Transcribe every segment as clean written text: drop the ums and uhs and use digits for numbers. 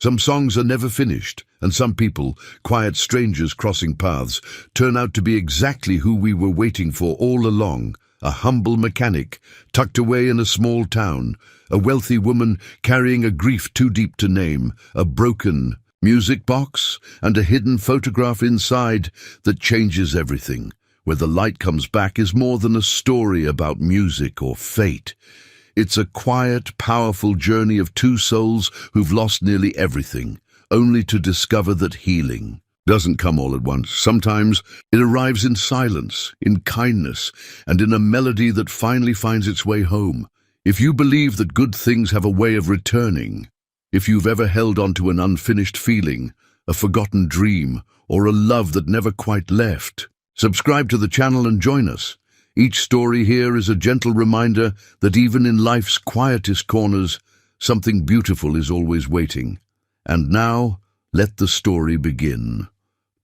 Some songs are never finished, and some people, quiet strangers crossing paths, turn out to be exactly who we were waiting for all along. A humble mechanic, tucked away in a small town, a wealthy woman carrying a grief too deep to name, a broken music box, and a hidden photograph inside that changes everything. Where the light comes back is more than a story about music or fate. It's a quiet, powerful journey of two souls who've lost nearly everything, only to discover that healing doesn't come all at once. Sometimes it arrives in silence, in kindness, and in a melody that finally finds its way home. If you believe that good things have a way of returning, if you've ever held on to an unfinished feeling, a forgotten dream, or a love that never quite left, subscribe to the channel and join us. Each story here is a gentle reminder that even in life's quietest corners, something beautiful is always waiting. And now, let the story begin.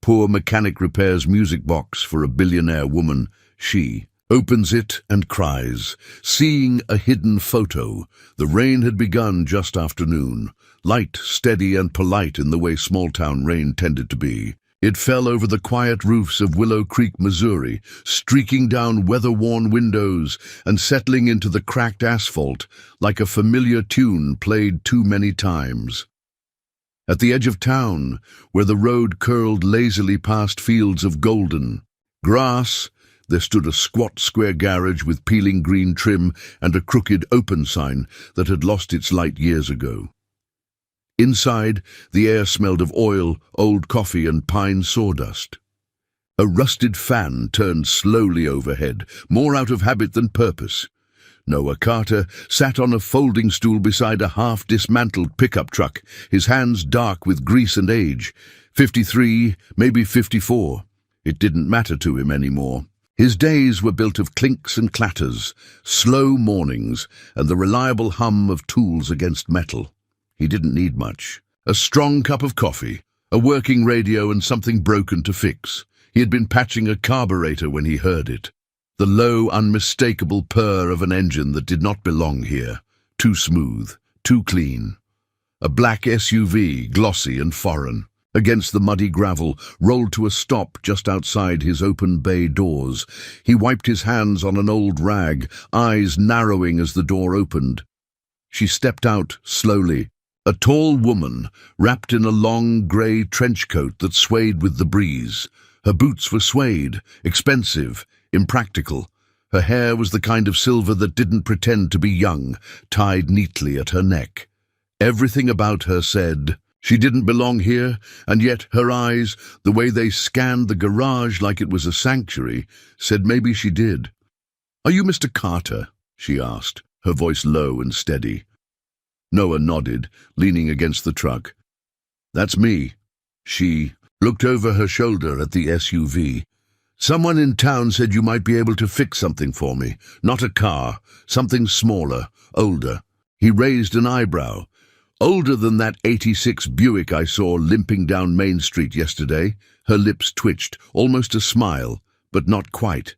Poor mechanic repairs music box for a billionaire woman. She opens it and cries, seeing a hidden photo. The rain had begun just after noon, light, steady, and polite in the way small-town rain tended to be. It fell over the quiet roofs of Willow Creek, Missouri, streaking down weather-worn windows and settling into the cracked asphalt like a familiar tune played too many times. At the edge of town, where the road curled lazily past fields of golden grass, there stood a squat square garage with peeling green trim and a crooked open sign that had lost its light years ago. Inside, the air smelled of oil, old coffee, and pine sawdust. A rusted fan turned slowly overhead, more out of habit than purpose. Noah Carter sat on a folding stool beside a half-dismantled pickup truck, his hands dark with grease and age. 53, maybe 54. It didn't matter to him anymore. His days were built of clinks and clatters, slow mornings, and the reliable hum of tools against metal. He didn't need much. A strong cup of coffee, a working radio, and something broken to fix. He had been patching a carburetor when he heard it. The low, unmistakable purr of an engine that did not belong here. Too smooth, too clean. A black SUV, glossy and foreign, against the muddy gravel, rolled to a stop just outside his open bay doors. He wiped his hands on an old rag, eyes narrowing as the door opened. She stepped out slowly. A tall woman, wrapped in a long grey trench coat that swayed with the breeze. Her boots were suede, expensive, impractical. Her hair was the kind of silver that didn't pretend to be young, tied neatly at her neck. Everything about her said she didn't belong here, and yet her eyes, the way they scanned the garage like it was a sanctuary, said maybe she did. "Are you Mr. Carter?" she asked, her voice low and steady. Noah nodded, leaning against the truck. "That's me." She looked over her shoulder at the SUV. "Someone in town said you might be able to fix something for me. Not a car, something smaller, older." He raised an eyebrow. "Older than that '86 Buick I saw limping down Main Street yesterday." Her lips twitched, almost a smile, but not quite.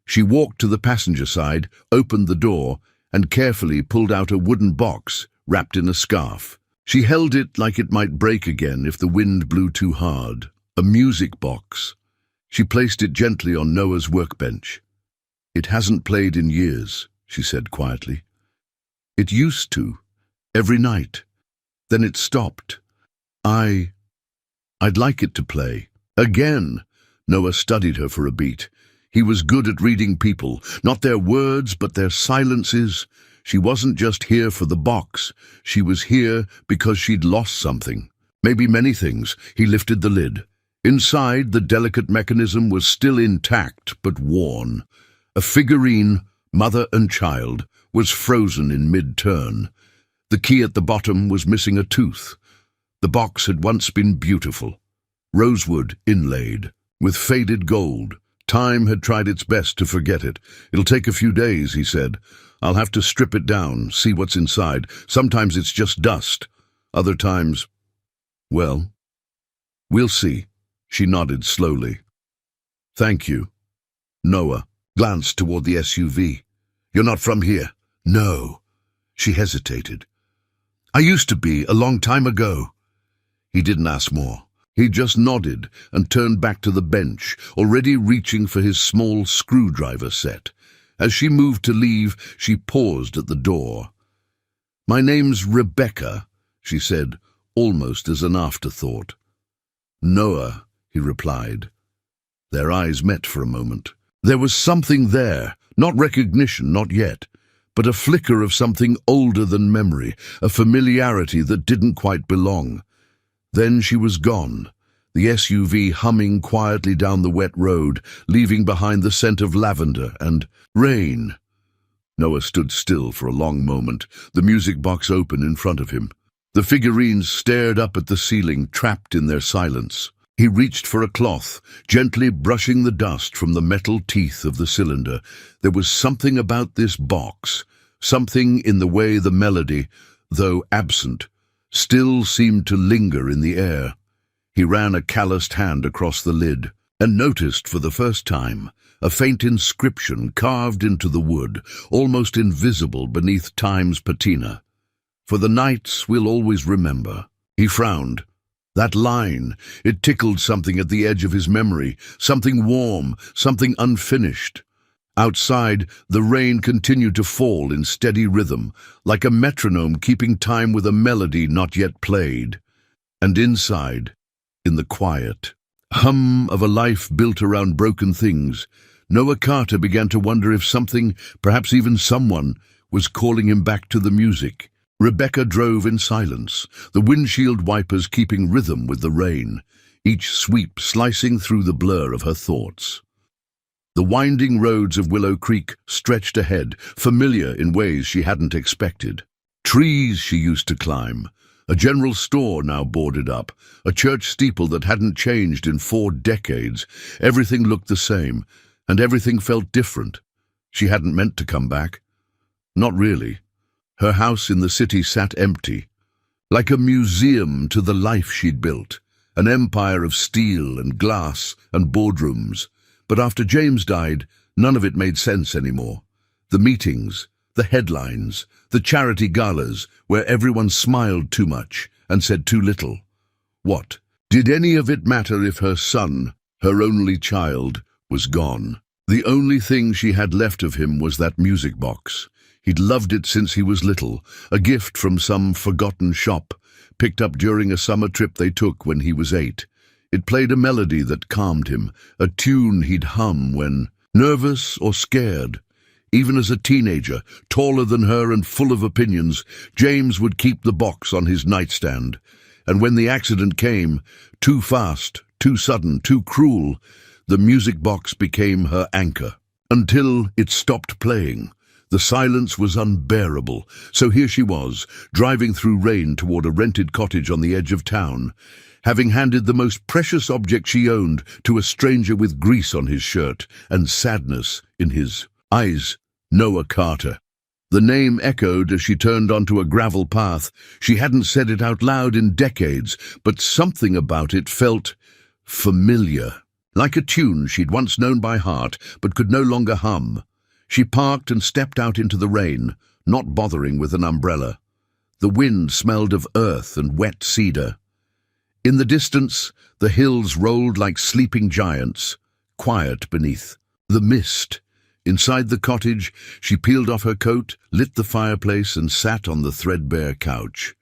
She walked to the passenger side, opened the door, and carefully pulled out a wooden box wrapped in a scarf. She held it like it might break again if the wind blew too hard. A music box. She placed it gently on Noah's workbench. "It hasn't played in years," she said quietly. "It used to, every night. Then it stopped. I'd like it to play. Again." Noah studied her for a beat. He was good at reading people, not their words, but their silences. She wasn't just here for the box. She was here because she'd lost something. Maybe many things. He lifted the lid. Inside, the delicate mechanism was still intact, but worn. A figurine, mother and child, was frozen in mid-turn. The key at the bottom was missing a tooth. The box had once been beautiful. Rosewood inlaid, with faded gold. Time had tried its best to forget it. "It'll take a few days," he said. "I'll have to strip it down, see what's inside. Sometimes it's just dust. Other times, well, we'll see." She nodded slowly. "Thank you." Noah glanced toward the SUV. "You're not from here?" "No." She hesitated. "I used to be, a long time ago." He didn't ask more. He just nodded and turned back to the bench, already reaching for his small screwdriver set. As she moved to leave, she paused at the door. "My name's Rebecca," she said, almost as an afterthought. "Noah," he replied. Their eyes met for a moment. There was something there, not recognition, not yet, but a flicker of something older than memory, a familiarity that didn't quite belong. Then she was gone, the SUV humming quietly down the wet road, leaving behind the scent of lavender and rain. Noah stood still for a long moment, the music box open in front of him. The figurines stared up at the ceiling, trapped in their silence. He reached for a cloth, gently brushing the dust from the metal teeth of the cylinder. There was something about this box, something in the way the melody, though absent, still seemed to linger in the air. He ran a calloused hand across the lid and noticed for the first time a faint inscription carved into the wood, almost invisible beneath time's patina. "For the nights we'll always remember." He frowned. That line, it tickled something at the edge of his memory, something warm, something unfinished. Outside, the rain continued to fall in steady rhythm, like a metronome keeping time with a melody not yet played. And inside, in the quiet hum of a life built around broken things, Noah Carter began to wonder if something, perhaps even someone, was calling him back to the music. Rebecca drove in silence, the windshield wipers keeping rhythm with the rain, each sweep slicing through the blur of her thoughts. The winding roads of Willow Creek stretched ahead, familiar in ways she hadn't expected. Trees she used to climb, a general store now boarded up, a church steeple that hadn't changed in 4 decades. Everything looked the same, and everything felt different. She hadn't meant to come back. Not really. Her house in the city sat empty, like a museum to the life she'd built, an empire of steel and glass and boardrooms. But after James died, none of it made sense anymore. The meetings, the headlines, the charity galas, where everyone smiled too much and said too little. What? Did any of it matter if her son, her only child, was gone? The only thing she had left of him was that music box. He'd loved it since he was little, a gift from some forgotten shop, picked up during a summer trip they took when he was 8. It played a melody that calmed him, a tune he'd hum when nervous or scared. Even as a teenager, taller than her and full of opinions, James would keep the box on his nightstand. And when the accident came, too fast, too sudden, too cruel, the music box became her anchor. Until it stopped playing. The silence was unbearable, so here she was, driving through rain toward a rented cottage on the edge of town, having handed the most precious object she owned to a stranger with grease on his shirt and sadness in his eyes. Noah Carter. The name echoed as she turned onto a gravel path. She hadn't said it out loud in decades, but something about it felt familiar, like a tune she'd once known by heart but could no longer hum. She parked and stepped out into the rain, not bothering with an umbrella. The wind smelled of earth and wet cedar. In the distance, the hills rolled like sleeping giants, quiet beneath the mist. Inside the cottage, she peeled off her coat, lit the fireplace, and sat on the threadbare couch.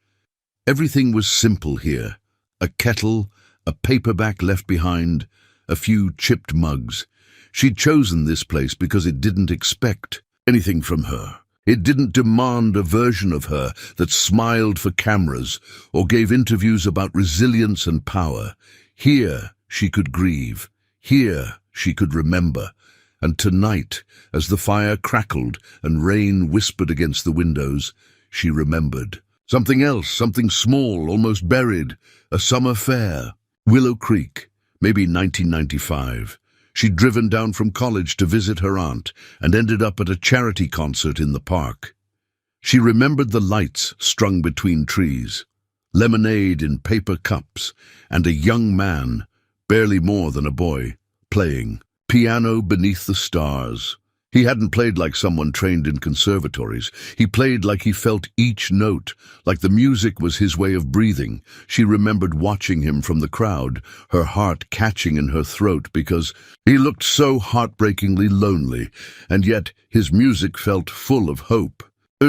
Everything was simple here. A kettle, a paperback left behind, a few chipped mugs. She'd chosen this place because it didn't expect anything from her. It didn't demand a version of her that smiled for cameras or gave interviews about resilience and power. Here she could grieve. Here she could remember. And tonight, as the fire crackled and rain whispered against the windows, she remembered. Something else, something small, almost buried. A summer fair. Willow Creek, maybe 1995. She'd driven down from college to visit her aunt and ended up at a charity concert in the park. She remembered the lights strung between trees, lemonade in paper cups, and a young man, barely more than a boy, playing piano beneath the stars. He hadn't played like someone trained in conservatories. He played like he felt each note, like the music was his way of breathing. She remembered watching him from the crowd, her heart catching in her throat because he looked so heartbreakingly lonely, and yet his music felt full of hope.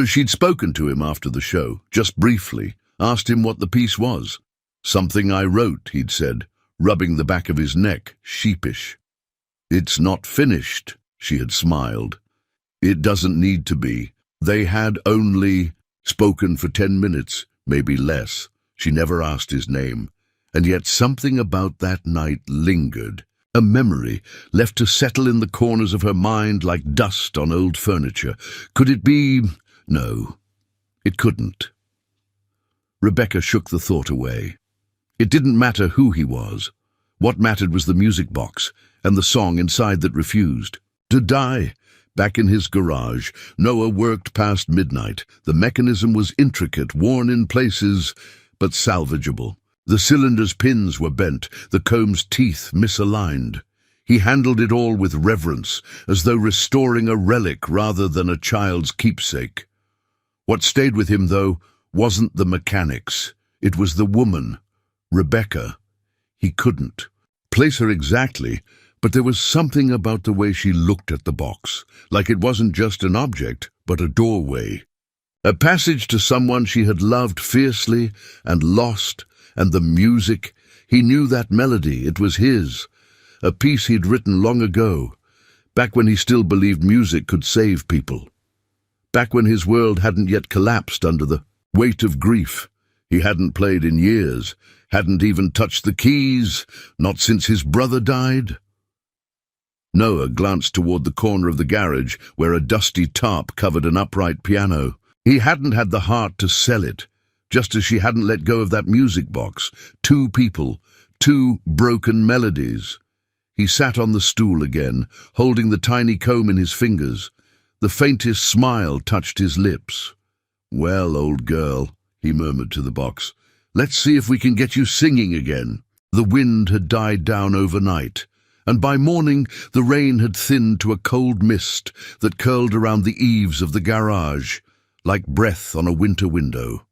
She'd spoken to him after the show, just briefly, asked him what the piece was. "Something I wrote," he'd said, rubbing the back of his neck, sheepish. "It's not finished," she had smiled. "It doesn't need to be." They had only spoken for 10 minutes, maybe less. She never asked his name. And yet something about that night lingered. A memory left to settle in the corners of her mind like dust on old furniture. Could it be? No, it couldn't. Rebecca shook the thought away. It didn't matter who he was. What mattered was the music box and the song inside that refused to die. Back in his garage, Noah worked past midnight. The mechanism was intricate, worn in places, but salvageable. The cylinder's pins were bent, the comb's teeth misaligned. He handled it all with reverence, as though restoring a relic rather than a child's keepsake. What stayed with him, though, wasn't the mechanics. It was the woman, Rebecca. He couldn't place her exactly, but there was something about the way she looked at the box, like it wasn't just an object, but a doorway. A passage to someone she had loved fiercely and lost, and the music. He knew that melody. It was his, a piece he'd written long ago, back when he still believed music could save people. Back when his world hadn't yet collapsed under the weight of grief. He hadn't played in years, hadn't even touched the keys, not since his brother died. Noah glanced toward the corner of the garage where a dusty tarp covered an upright piano. He hadn't had the heart to sell it, just as she hadn't let go of that music box. 2 people, 2 broken melodies. He sat on the stool again, holding the tiny comb in his fingers. The faintest smile touched his lips. "Well, old girl," he murmured to the box, "let's see if we can get you singing again." The wind had died down overnight, and by morning the rain had thinned to a cold mist that curled around the eaves of the garage, like breath on a winter window.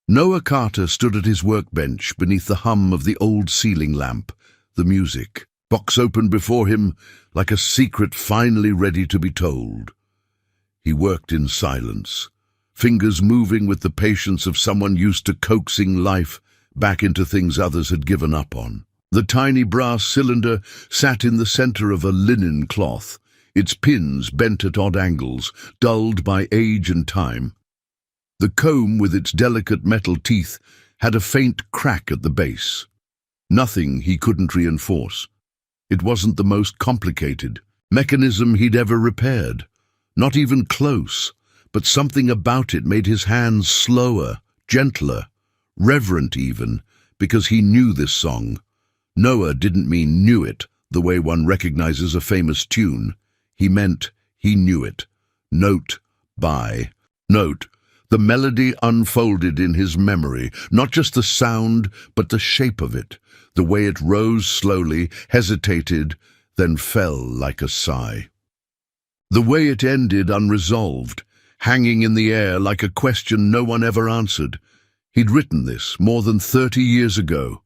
Noah Carter stood at his workbench beneath the hum of the old ceiling lamp, the music box open before him like a secret finally ready to be told. He worked in silence, fingers moving with the patience of someone used to coaxing life back into things others had given up on. The tiny brass cylinder sat in the center of a linen cloth, its pins bent at odd angles, dulled by age and time. The comb, with its delicate metal teeth, had a faint crack at the base. Nothing he couldn't reinforce. It wasn't the most complicated mechanism he'd ever repaired, not even close, but something about it made his hands slower, gentler, reverent even, because he knew this song. Noah didn't mean knew it, the way one recognizes a famous tune. He meant he knew it, note by note. The melody unfolded in his memory, not just the sound, but the shape of it, the way it rose slowly, hesitated, then fell like a sigh. The way it ended unresolved, hanging in the air like a question no one ever answered. He'd written this more than 30 years ago.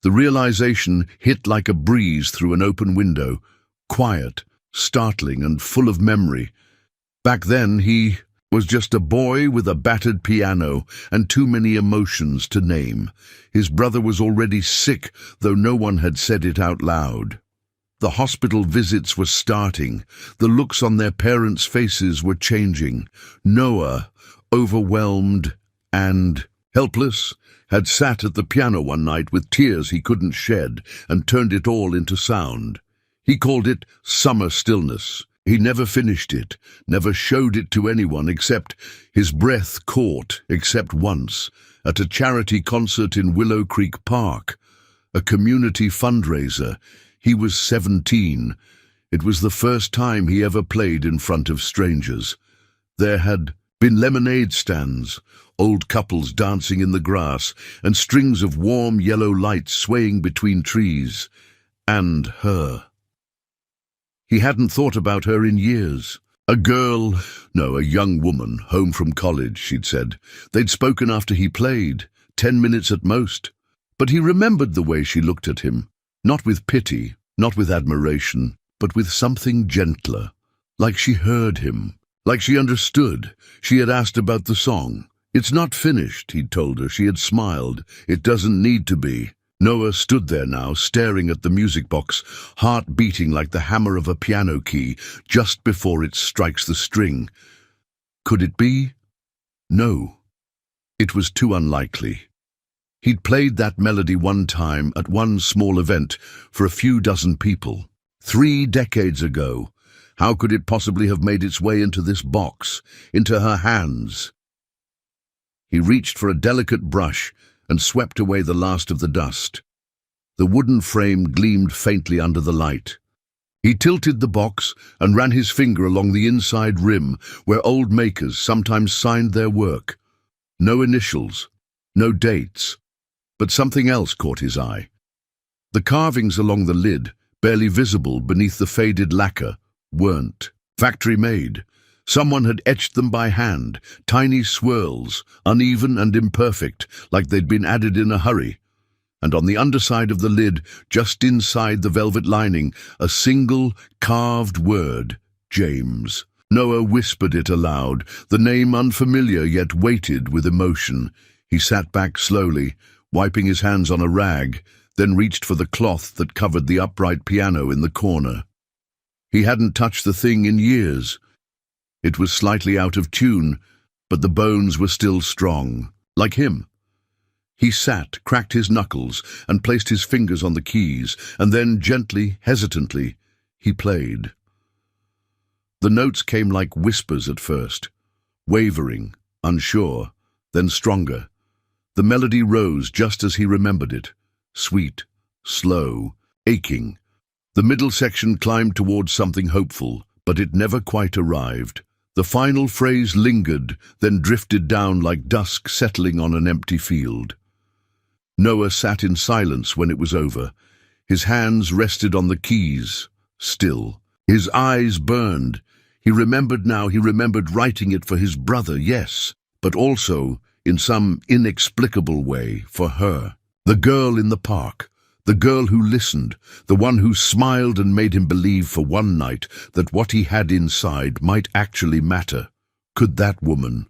The realization hit like a breeze through an open window, quiet, startling, and full of memory. Back then, he was just a boy with a battered piano and too many emotions to name. His brother was already sick, though no one had said it out loud. The hospital visits were starting. The looks on their parents' faces were changing. Noah, overwhelmed and helpless, had sat at the piano one night with tears he couldn't shed and turned it all into sound. He called it Summer Stillness. He never finished it, never showed it to anyone except his breath caught, except once, at a charity concert in Willow Creek Park, a community fundraiser. He was 17. It was the first time he ever played in front of strangers. There had been lemonade stands, old couples dancing in the grass, and strings of warm yellow lights swaying between trees, and her. He hadn't thought about her in years. A girl, no, a young woman, home from college, she'd said. They'd spoken after he played, 10 minutes at most. But he remembered the way she looked at him, not with pity, not with admiration, but with something gentler. Like she heard him, like she understood. She had asked about the song. "It's not finished," he'd told her. She had smiled. "It doesn't need to be." Noah stood there now, staring at the music box, heart beating like the hammer of a piano key just before it strikes the string. Could it be? No. It was too unlikely. He'd played that melody one time at one small event for a few dozen people. 3 decades ago. How could it possibly have made its way into this box, into her hands? He reached for a delicate brush and swept away the last of the dust. The wooden frame gleamed faintly under the light. He tilted the box and ran his finger along the inside rim where old makers sometimes signed their work. No initials, no dates, but something else caught his eye. The carvings along the lid, barely visible beneath the faded lacquer, weren't factory-made. Someone had etched them by hand, tiny swirls, uneven and imperfect, like they'd been added in a hurry. And on the underside of the lid, just inside the velvet lining, a single carved word, James. Noah whispered it aloud, the name unfamiliar yet weighted with emotion. He sat back slowly, wiping his hands on a rag, then reached for the cloth that covered the upright piano in the corner. He hadn't touched the thing in years. It was slightly out of tune, but the bones were still strong, like him. He sat, cracked his knuckles, and placed his fingers on the keys, and then gently, hesitantly, he played. The notes came like whispers at first, wavering, unsure, then stronger. The melody rose just as he remembered it, sweet, slow, aching. The middle section climbed towards something hopeful, but it never quite arrived. The final phrase lingered, then drifted down like dusk settling on an empty field. Noah sat in silence when it was over. His hands rested on the keys, still. His eyes burned. He remembered now, he remembered writing it for his brother, yes, but also, in some inexplicable way, for her. The girl in the park. The girl who listened, the one who smiled and made him believe for one night that what he had inside might actually matter. Could that woman,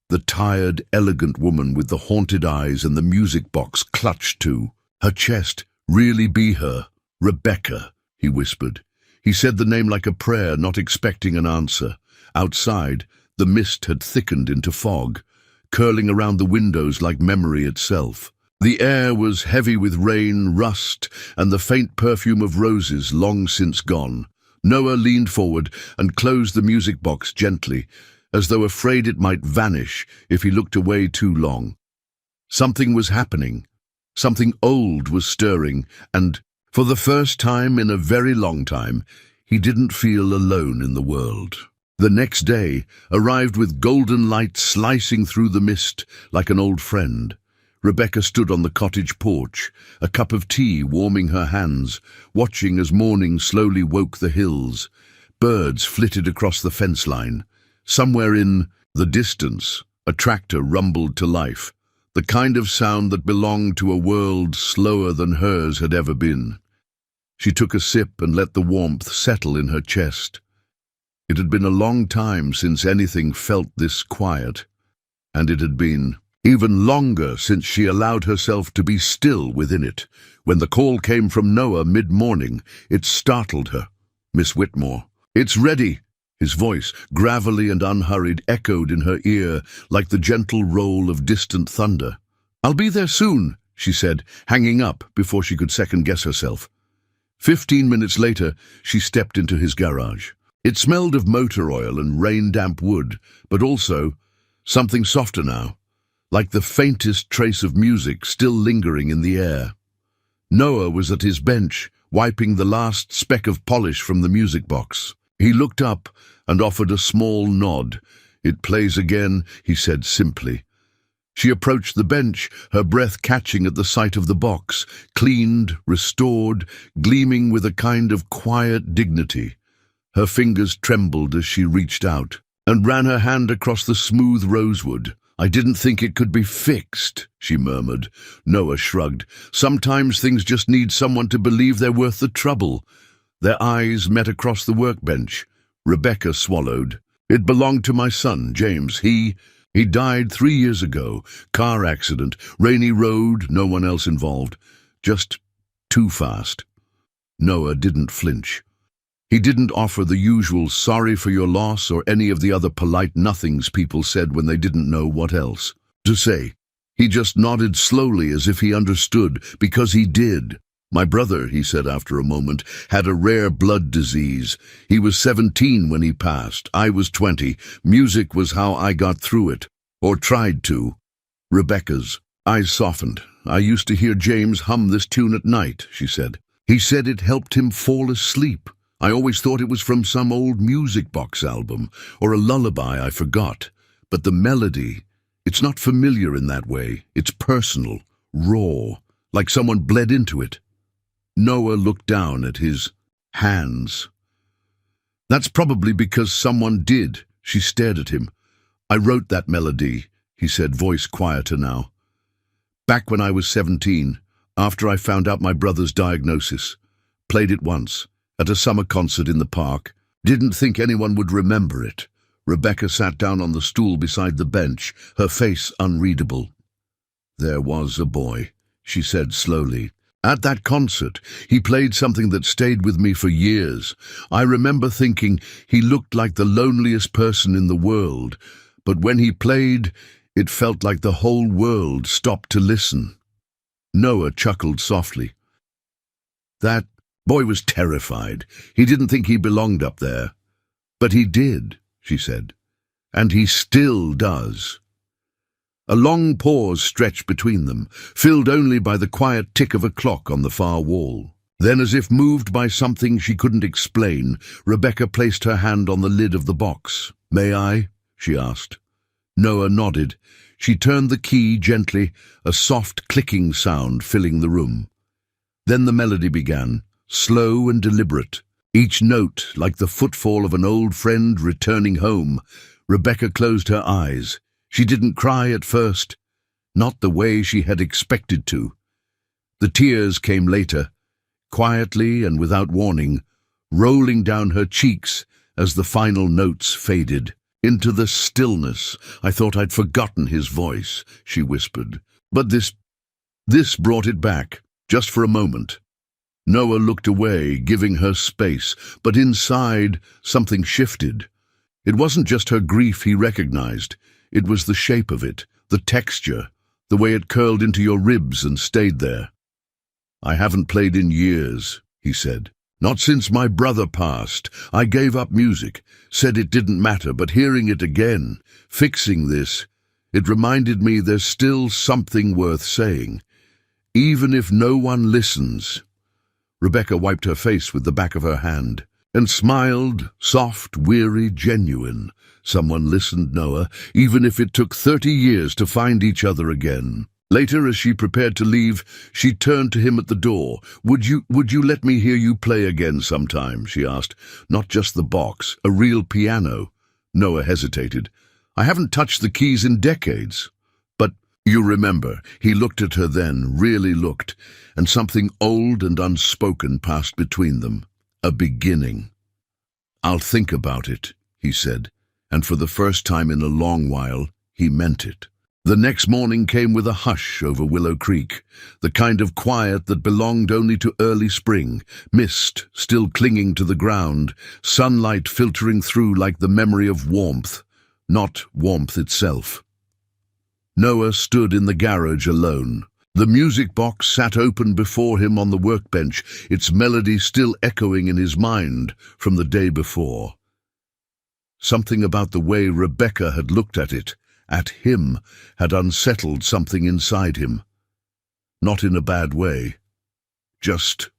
the tired, elegant woman with the haunted eyes and the music box clutched to her chest, really be her? Rebecca, he whispered. He said the name like a prayer, not expecting an answer. Outside, the mist had thickened into fog, curling around the windows like memory itself. The air was heavy with rain, rust, and the faint perfume of roses long since gone. Noah leaned forward and closed the music box gently, as though afraid it might vanish if he looked away too long. Something was happening. Something old was stirring, and, for the first time in a very long time, he didn't feel alone in the world. The next day arrived with golden light slicing through the mist like an old friend. Rebecca stood on the cottage porch, a cup of tea warming her hands, watching as morning slowly woke the hills. Birds flitted across the fence line. Somewhere in the distance, a tractor rumbled to life, the kind of sound that belonged to a world slower than hers had ever been. She took a sip and let the warmth settle in her chest. It had been a long time since anything felt this quiet, and it had been even longer since she allowed herself to be still within it. When the call came from Noah mid-morning, it startled her. "Miss Whitmore." "It's ready." His voice, gravelly and unhurried, echoed in her ear like the gentle roll of distant thunder. "I'll be there soon," she said, hanging up before she could second-guess herself. 15 minutes later, she stepped into his garage. It smelled of motor oil and rain-damp wood, but also something softer now, like the faintest trace of music still lingering in the air. Noah was at his bench, wiping the last speck of polish from the music box. He looked up and offered a small nod. "It plays again," he said simply. She approached the bench, her breath catching at the sight of the box, cleaned, restored, gleaming with a kind of quiet dignity. Her fingers trembled as she reached out and ran her hand across the smooth rosewood. "I didn't think it could be fixed," she murmured. Noah shrugged. "Sometimes things just need someone to believe they're worth the trouble." Their eyes met across the workbench. Rebecca swallowed. "It belonged to my son, James. He died 3 years ago. Car accident, rainy road, no one else involved. Just too fast." Noah didn't flinch. He didn't offer the usual "sorry for your loss" or any of the other polite nothings people said when they didn't know what else to say. He just nodded slowly as if he understood, because he did. "My brother," he said after a moment, "had a rare blood disease. He was 17 when he passed. I was 20. Music was how I got through it, or tried to." Rebecca's eyes softened. "I used to hear James hum this tune at night," she said. "He said it helped him fall asleep. I always thought it was from some old music box album, or a lullaby I forgot. But the melody, it's not familiar in that way. It's personal, raw, like someone bled into it." Noah looked down at his hands. "That's probably because someone did." She stared at him. "I wrote that melody," he said, voice quieter now. "Back when I was 17, after I found out my brother's diagnosis. Played it once, at a summer concert in the park. Didn't think anyone would remember it." Rebecca sat down on the stool beside the bench, her face unreadable. "There was a boy," she said slowly. "At that concert, he played something that stayed with me for years. I remember thinking he looked like the loneliest person in the world, but when he played, it felt like the whole world stopped to listen." Noah chuckled softly. "That boy was terrified. He didn't think he belonged up there. But he did," she said. "And he still does." A long pause stretched between them, filled only by the quiet tick of a clock on the far wall. Then, as if moved by something she couldn't explain, Rebecca placed her hand on the lid of the box. "May I?" she asked. Noah nodded. She turned the key gently, a soft clicking sound filling the room. Then the melody began, slow and deliberate, each note like the footfall of an old friend returning home. Rebecca closed her eyes. She didn't cry at first, not the way she had expected to. The tears came later, quietly and without warning, rolling down her cheeks as the final notes faded. Into the stillness. "I thought I'd forgotten his voice," she whispered. "But this brought it back, just for a moment." Noah looked away, giving her space, but inside something shifted. It wasn't just her grief he recognized. It was the shape of it, the texture, the way it curled into your ribs and stayed there. "I haven't played in years," he said. "Not since my brother passed. I gave up music, said it didn't matter, but hearing it again, fixing this, it reminded me there's still something worth saying, even if no one listens." Rebecca wiped her face with the back of her hand and smiled, soft, weary, genuine. "Someone listened, Noah, even if it took 30 years to find each other again." Later, as she prepared to leave, she turned to him at the door. Would you let me hear you play again sometime?" she asked. "Not just the box, a real piano." Noah hesitated. "I haven't touched the keys in decades." "But you remember," he looked at her then, really looked, and something old and unspoken passed between them. A beginning. "I'll think about it," he said, and for the first time in a long while, he meant it. The next morning came with a hush over Willow Creek, the kind of quiet that belonged only to early spring, mist still clinging to the ground, sunlight filtering through like the memory of warmth, not warmth itself. Noah stood in the garage alone. The music box sat open before him on the workbench, its melody still echoing in his mind from the day before. Something about the way Rebecca had looked at it, at him, had unsettled something inside him. Not in a bad way, just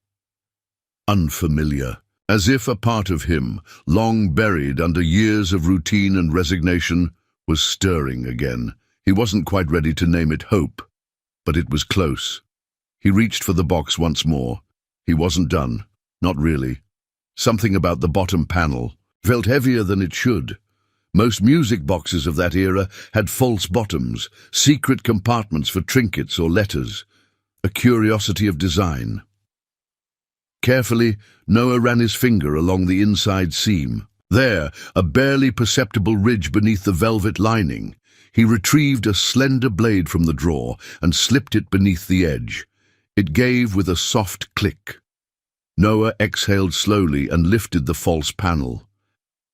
unfamiliar, as if a part of him, long buried under years of routine and resignation, was stirring again. He wasn't quite ready to name it hope, but it was close. He reached for the box once more. He wasn't done, not really. Something about the bottom panel felt heavier than it should. Most music boxes of that era had false bottoms, secret compartments for trinkets or letters. A curiosity of design. Carefully, Noah ran his finger along the inside seam. There, a barely perceptible ridge beneath the velvet lining. He retrieved a slender blade from the drawer and slipped it beneath the edge. It gave with a soft click. Noah exhaled slowly and lifted the false panel.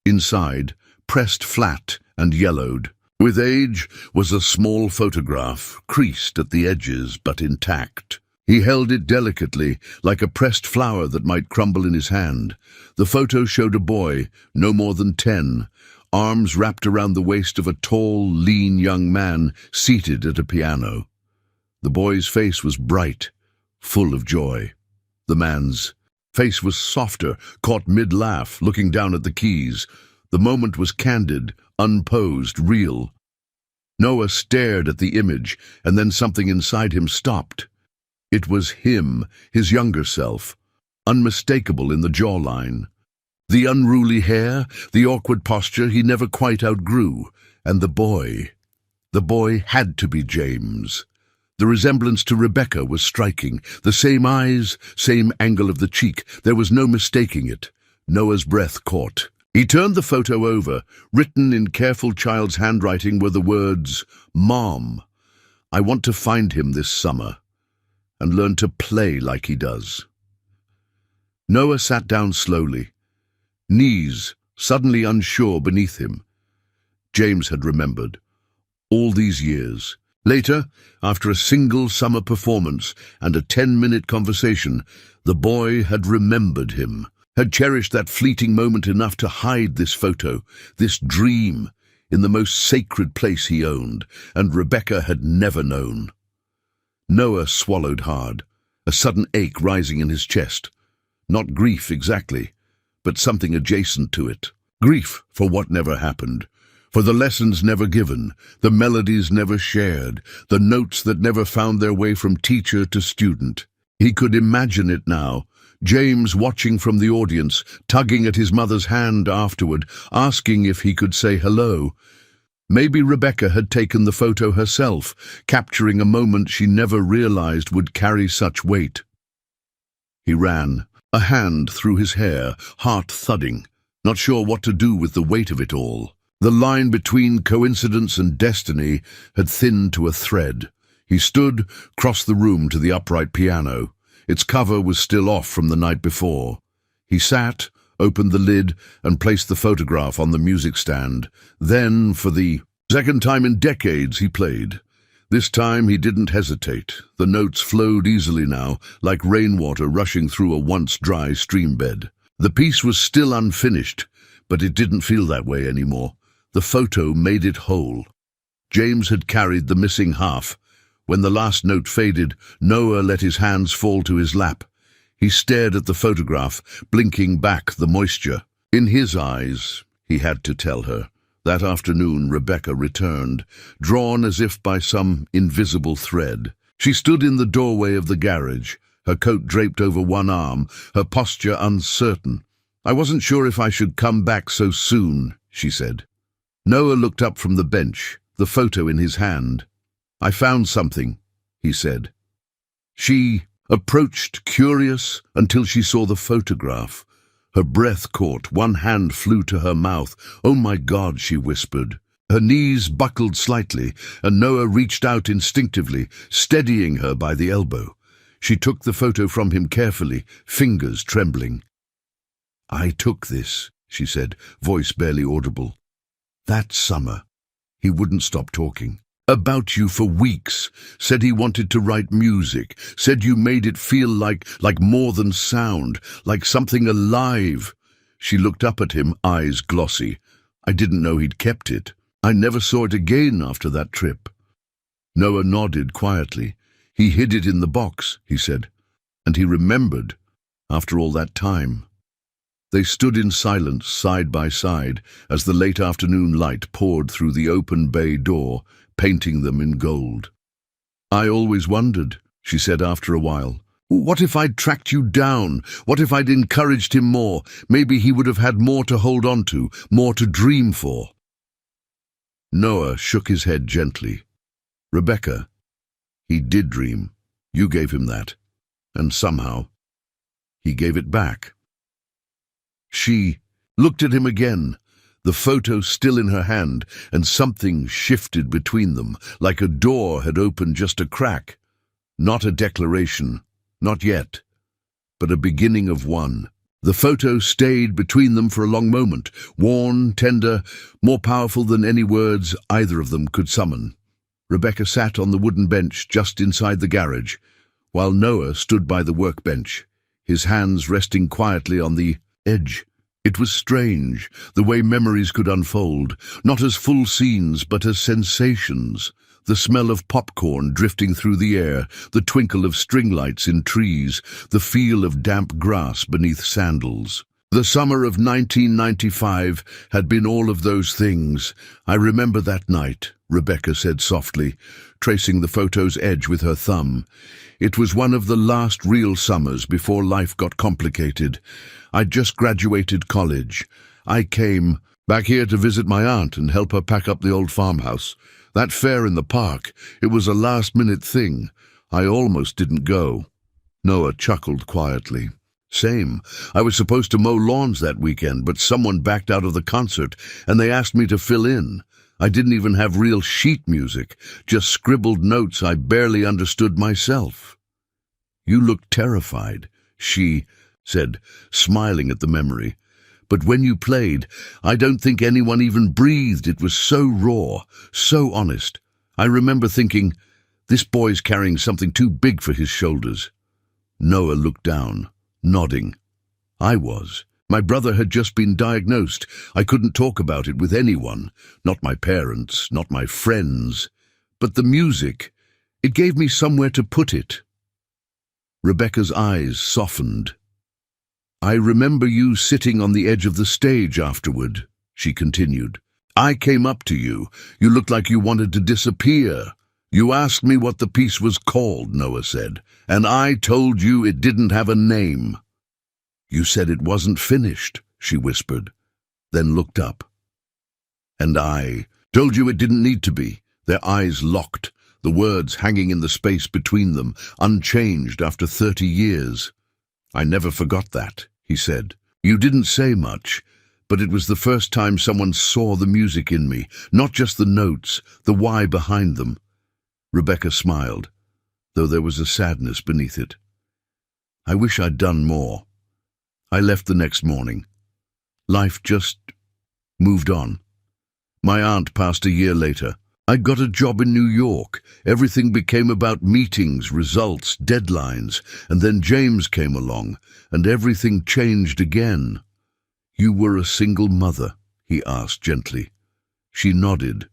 Inside, pressed flat and yellowed. With age was a small photograph, creased at the edges but intact. He held it delicately, like a pressed flower that might crumble in his hand. The photo showed a boy, no more than 10, arms wrapped around the waist of a tall, lean young man seated at a piano. The boy's face was bright, full of joy. The man's face was softer, caught mid-laugh, looking down at the keys. The moment was candid, unposed, real. Noah stared at the image, and then something inside him stopped. It was him, his younger self, unmistakable in the jawline. The unruly hair, the awkward posture he never quite outgrew, and the boy. The boy had to be James. The resemblance to Rebecca was striking. The same eyes, same angle of the cheek. There was no mistaking it. Noah's breath caught. He turned the photo over. Written in careful child's handwriting were the words, "Mom, I want to find him this summer and learn to play like he does." Noah sat down slowly, knees suddenly unsure beneath him. James had remembered. All these years. Later, after a single summer performance and a 10-minute conversation, the boy had remembered him. Had cherished that fleeting moment enough to hide this photo, this dream, in the most sacred place he owned, and Rebecca had never known. Noah swallowed hard, a sudden ache rising in his chest. Not grief exactly, but something adjacent to it. Grief for what never happened, for the lessons never given, the melodies never shared, the notes that never found their way from teacher to student. He could imagine it now. James watching from the audience, tugging at his mother's hand afterward, asking if he could say hello. Maybe Rebecca had taken the photo herself, capturing a moment she never realized would carry such weight. He ran, a hand through his hair, heart thudding, not sure what to do with the weight of it all. The line between coincidence and destiny had thinned to a thread. He stood, crossed the room to the upright piano. Its cover was still off from the night before. He sat, opened the lid, and placed the photograph on the music stand. Then, for the second time in decades, he played. This time he didn't hesitate. The notes flowed easily now, like rainwater rushing through a once dry stream bed. The piece was still unfinished, but it didn't feel that way anymore. The photo made it whole. James had carried the missing half. When the last note faded, Noah let his hands fall to his lap. He stared at the photograph, blinking back the moisture. In his eyes, he had to tell her. That afternoon, Rebecca returned, drawn as if by some invisible thread. She stood in the doorway of the garage, her coat draped over one arm, her posture uncertain. "I wasn't sure if I should come back so soon," she said. Noah looked up from the bench, the photo in his hand. "I found something," he said. She approached, curious, until she saw the photograph. Her breath caught, one hand flew to her mouth. "Oh my God," she whispered. Her knees buckled slightly, and Noah reached out instinctively, steadying her by the elbow. She took the photo from him carefully, fingers trembling. "I took this," she said, voice barely audible. "That summer." He wouldn't stop talking. "About you for weeks, said he wanted to write music, said you made it feel like more than sound, like something alive." She looked up at him, eyes glossy. "I didn't know he'd kept it. I never saw it again after that trip." Noah nodded quietly. "He hid it in the box," he said, "and he remembered after all that time." They stood in silence, side by side, as the late afternoon light poured through the open bay door, painting them in gold. "I always wondered," she said after a while, What if I'd tracked you down? What if I'd encouraged him more? Maybe he would have had more to hold on to, more to dream for. Noah shook his head gently. Rebecca, he did dream. You gave him that. And somehow, he gave it back. She looked at him again, the photo still in her hand, and something shifted between them, like a door had opened just a crack. Not a declaration, not yet, but a beginning of one. The photo stayed between them for a long moment, worn, tender, more powerful than any words either of them could summon. Rebecca sat on the wooden bench just inside the garage, while Noah stood by the workbench, his hands resting quietly on the edge. It was strange, the way memories could unfold, not as full scenes but as sensations. The smell of popcorn drifting through the air, the twinkle of string lights in trees, the feel of damp grass beneath sandals. The summer of 1995 had been all of those things. I remember that night, Rebecca said softly, tracing the photo's edge with her thumb. It was one of the last real summers before life got complicated. I'd just graduated college. I came back here to visit my aunt and help her pack up the old farmhouse. That fair in the park, it was a last-minute thing. I almost didn't go. Noah chuckled quietly. Same. I was supposed to mow lawns that weekend, but someone backed out of the concert, and they asked me to fill in. I didn't even have real sheet music, just scribbled notes I barely understood myself. You looked terrified, she said, smiling at the memory. But when you played, I don't think anyone even breathed. It was so raw, so honest. I remember thinking, this boy's carrying something too big for his shoulders. Noah looked down, nodding. I was. My brother had just been diagnosed. I couldn't talk about it with anyone. Not my parents, not my friends. But the music, it gave me somewhere to put it. Rebecca's eyes softened. I remember you sitting on the edge of the stage afterward, she continued. I came up to you. You looked like you wanted to disappear. You asked me what the piece was called, Noah said, and I told you it didn't have a name. You said it wasn't finished, she whispered, then looked up. And I told you it didn't need to be. Their eyes locked, the words hanging in the space between them, unchanged after 30 years. I never forgot that, he said. You didn't say much, but it was the first time someone saw the music in me, not just the notes, the why behind them. Rebecca smiled, though there was a sadness beneath it. I wish I'd done more. I left the next morning. Life just moved on. My aunt passed a year later. I got a job in New York. Everything became about meetings, results, deadlines, and then James came along, and everything changed again. You were a single mother, he asked gently. She nodded.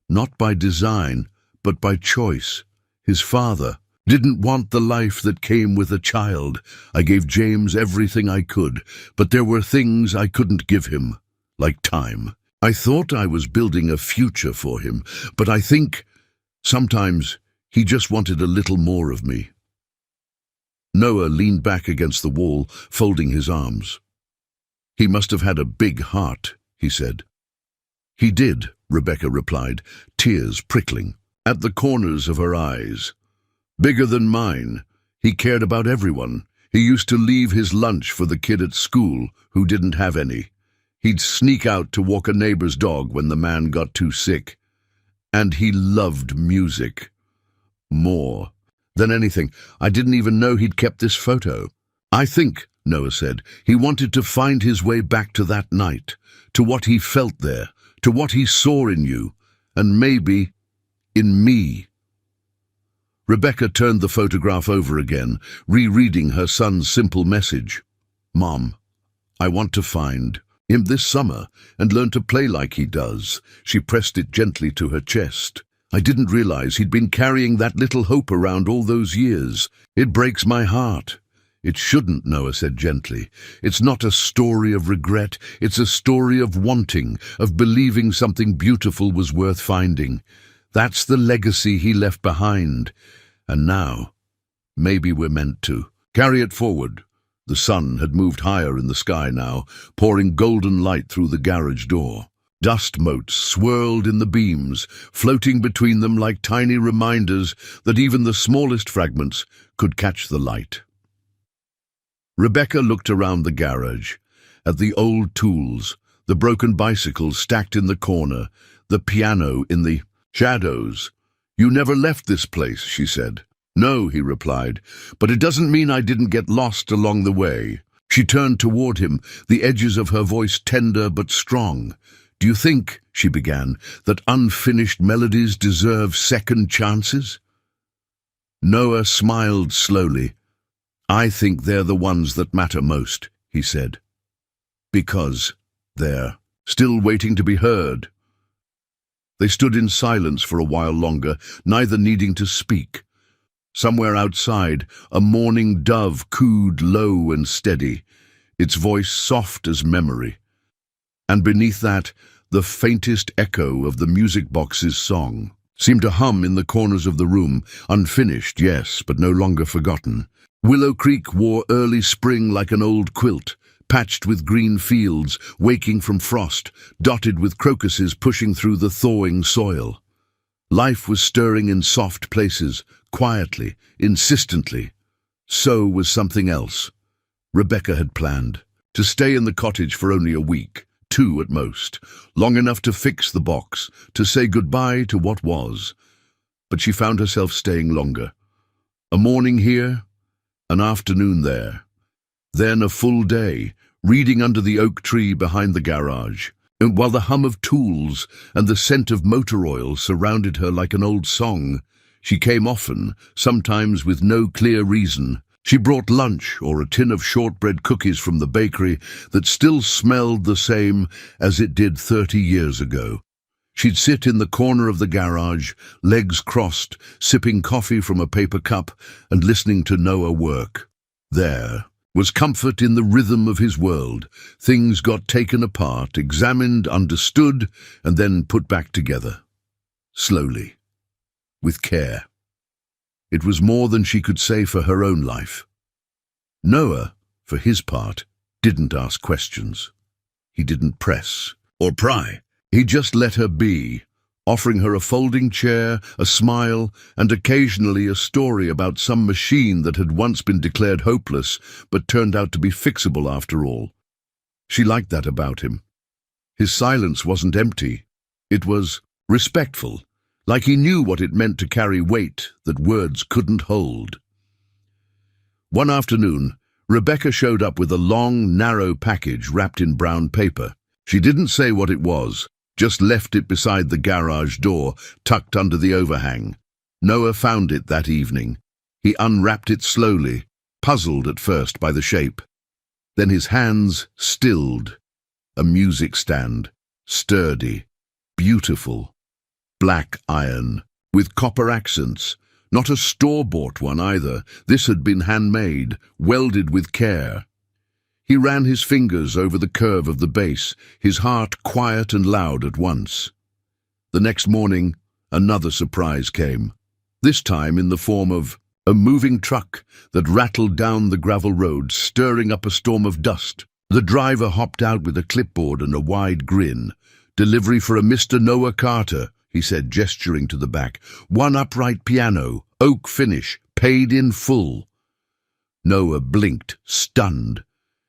Not by design, but by choice. His father didn't want the life that came with a child. I gave James everything I could, but there were things I couldn't give him, like time. I thought I was building a future for him, but I think sometimes he just wanted a little more of me. Noah leaned back against the wall, folding his arms. He must have had a big heart, he said. He did, Rebecca replied, tears prickling at the corners of her eyes. Bigger than mine. He cared about everyone. He used to leave his lunch for the kid at school who didn't have any. He'd sneak out to walk a neighbor's dog when the man got too sick. And he loved music. More than anything. I didn't even know he'd kept this photo. I think, Noah said, he wanted to find his way back to that night, to what he felt there, to what he saw in you, and maybe in me. Rebecca turned the photograph over again, rereading her son's simple message. Mom, I want to find him this summer and learn to play like he does. She pressed it gently to her chest. I didn't realize he'd been carrying that little hope around all those years. It breaks my heart. It shouldn't, Noah said gently. It's not a story of regret. It's a story of wanting, of believing something beautiful was worth finding. That's the legacy he left behind. And now, maybe we're meant to. Carry it forward." The sun had moved higher in the sky now, pouring golden light through the garage door. Dust motes swirled in the beams, floating between them like tiny reminders that even the smallest fragments could catch the light. Rebecca looked around the garage, at the old tools, the broken bicycle stacked in the corner, the piano in the shadows. "You never left this place," she said. "No," he replied, "but it doesn't mean I didn't get lost along the way." She turned toward him, the edges of her voice tender but strong. "Do you think," she began, "that unfinished melodies deserve second chances?" Noah smiled slowly. "I think they're the ones that matter most," he said. "Because they're still waiting to be heard." They stood in silence for a while longer, neither needing to speak. Somewhere outside, a mourning dove cooed low and steady, its voice soft as memory. And beneath that, the faintest echo of the music box's song seemed to hum in the corners of the room, unfinished, yes, but no longer forgotten. Willow Creek wore early spring like an old quilt, patched with green fields, waking from frost, dotted with crocuses pushing through the thawing soil. Life was stirring in soft places, quietly, insistently. So was something else. Rebecca had planned to stay in the cottage for only a week, 2 at most, long enough to fix the box, to say goodbye to what was. But she found herself staying longer. A morning here, an afternoon there. Then a full day, reading under the oak tree behind the garage, while the hum of tools and the scent of motor oil surrounded her like an old song. She came often, sometimes with no clear reason. She brought lunch or a tin of shortbread cookies from the bakery that still smelled the same as it did 30 years ago. She'd sit in the corner of the garage, legs crossed, sipping coffee from a paper cup and listening to Noah work. There was comfort in the rhythm of his world. Things got taken apart, examined, understood, and then put back together. Slowly. With care. It was more than she could say for her own life. Noah, for his part, didn't ask questions. He didn't press or pry. He just let her be, offering her a folding chair, a smile, and occasionally a story about some machine that had once been declared hopeless but turned out to be fixable after all. She liked that about him. His silence wasn't empty. It was respectful, like he knew what it meant to carry weight that words couldn't hold. One afternoon, Rebecca showed up with a long, narrow package wrapped in brown paper. She didn't say what it was, just left it beside the garage door, tucked under the overhang. Noah found it that evening. He unwrapped it slowly, puzzled at first by the shape. Then his hands stilled. A music stand, sturdy, beautiful. Black iron, with copper accents. Not a store-bought one either. This had been handmade, welded with care. He ran his fingers over the curve of the base, his heart quiet and loud at once. The next morning, another surprise came. This time in the form of a moving truck that rattled down the gravel road, stirring up a storm of dust. The driver hopped out with a clipboard and a wide grin. "Delivery for a Mr. Noah Carter," he said, gesturing to the back. "1 upright piano, oak finish, paid in full." Noah blinked, stunned.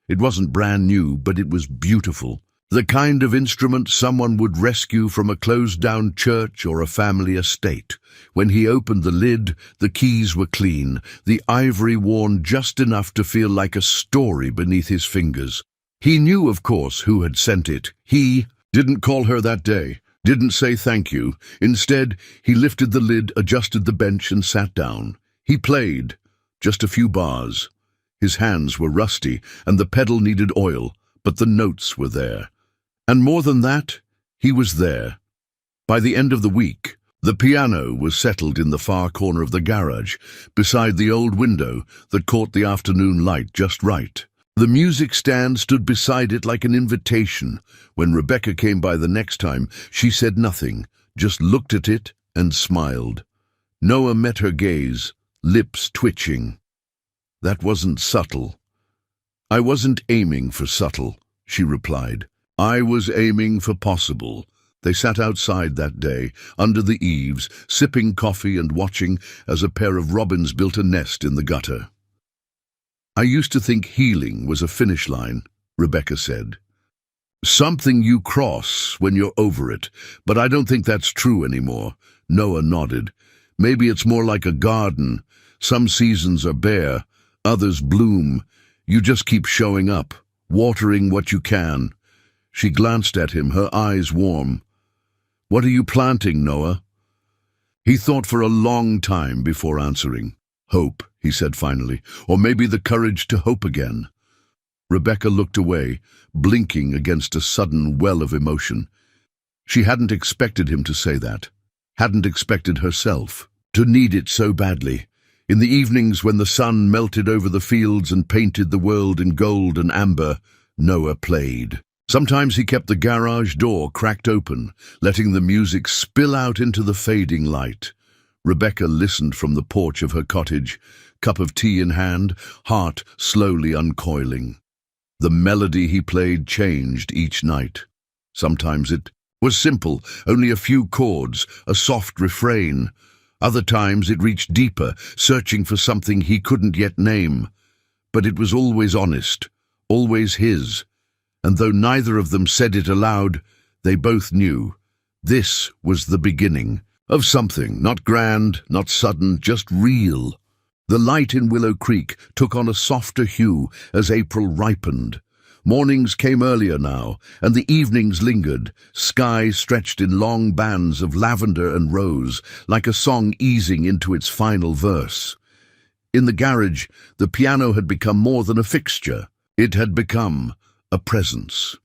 It wasn't brand new, but it was beautiful. The kind of instrument someone would rescue from a closed-down church or a family estate. When he opened the lid, the keys were clean, the ivory worn just enough to feel like a story beneath his fingers. He knew, of course, who had sent it. He didn't call her that day, didn't say thank you. Instead, he lifted the lid, adjusted the bench, and sat down. He played, just a few bars. His hands were rusty, and the pedal needed oil, but the notes were there. And more than that, he was there. By the end of the week, the piano was settled in the far corner of the garage, beside the old window that caught the afternoon light just right. The music stand stood beside it like an invitation. When Rebecca came by the next time, she said nothing, just looked at it and smiled. Noah met her gaze, lips twitching. That wasn't subtle. I wasn't aiming for subtle, she replied. I was aiming for possible. They sat outside that day, under the eaves, sipping coffee and watching as a pair of robins built a nest in the gutter. I used to think healing was a finish line, Rebecca said. Something you cross when you're over it, but I don't think that's true anymore. Noah nodded. Maybe it's more like a garden. Some seasons are bare, others bloom. You just keep showing up, watering what you can. She glanced at him, her eyes warm. What are you planting, Noah? He thought for a long time before answering. Hope, he said finally, or maybe the courage to hope again. Rebecca looked away, blinking against a sudden well of emotion. She hadn't expected him to say that, hadn't expected herself to need it so badly. In the evenings when the sun melted over the fields and painted the world in gold and amber, Noah played. Sometimes he kept the garage door cracked open, letting the music spill out into the fading light. Rebecca listened from the porch of her cottage, cup of tea in hand, heart slowly uncoiling. The melody he played changed each night. Sometimes it was simple, only a few chords, a soft refrain. Other times it reached deeper, searching for something he couldn't yet name. But it was always honest, always his. And though neither of them said it aloud, they both knew. This was the beginning of something, not grand, not sudden, just real. The light in Willow Creek took on a softer hue as April ripened. Mornings came earlier now, and the evenings lingered, sky stretched in long bands of lavender and rose, like a song easing into its final verse. In the garage, the piano had become more than a fixture. It had become a presence.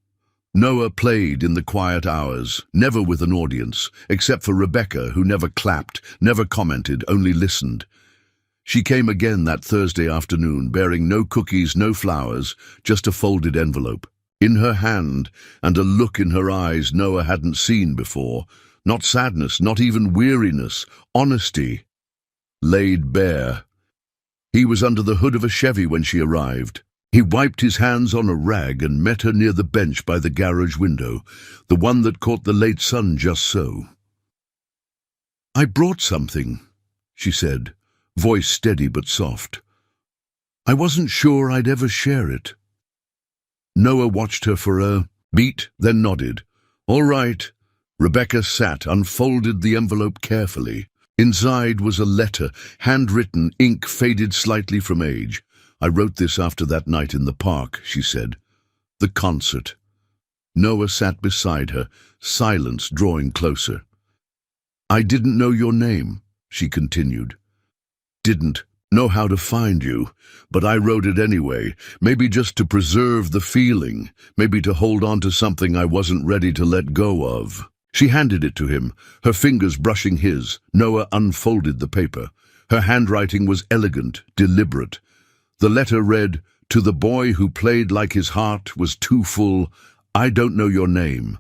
Noah played in the quiet hours, never with an audience, except for Rebecca, who never clapped, never commented, only listened. She came again that Thursday afternoon, bearing no cookies, no flowers, just a folded envelope. In her hand, and a look in her eyes Noah hadn't seen before. Not sadness, not even weariness, honesty. Laid bare. He was under the hood of a Chevy when she arrived. He wiped his hands on a rag and met her near the bench by the garage window, the one that caught the late sun just so. "I brought something," she said, voice steady but soft. "I wasn't sure I'd ever share it." Noah watched her for a beat, then nodded. "All right." Rebecca sat, unfolded the envelope carefully. Inside was a letter, handwritten, ink faded slightly from age. "I wrote this after that night in the park," she said. "The concert." Noah sat beside her, silence drawing closer. "I didn't know your name," she continued. "Didn't know how to find you, but I wrote it anyway, maybe just to preserve the feeling, maybe to hold on to something I wasn't ready to let go of." She handed it to him, her fingers brushing his. Noah unfolded the paper. Her handwriting was elegant, deliberate. The letter read, "To the boy who played like his heart was too full, I don't know your name.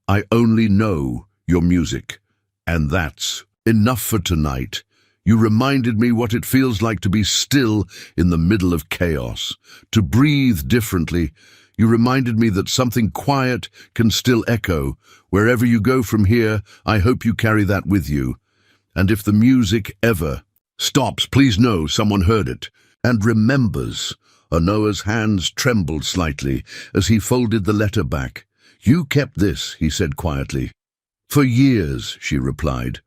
I only know your music. And that's enough for tonight. You reminded me what it feels like to be still in the middle of chaos, to breathe differently. You reminded me that something quiet can still echo. Wherever you go from here, I hope you carry that with you. And if the music ever stops, please know someone heard it and remembers." Noah's hands trembled slightly as he folded the letter back. "You kept this," he said quietly. "For years," she replied.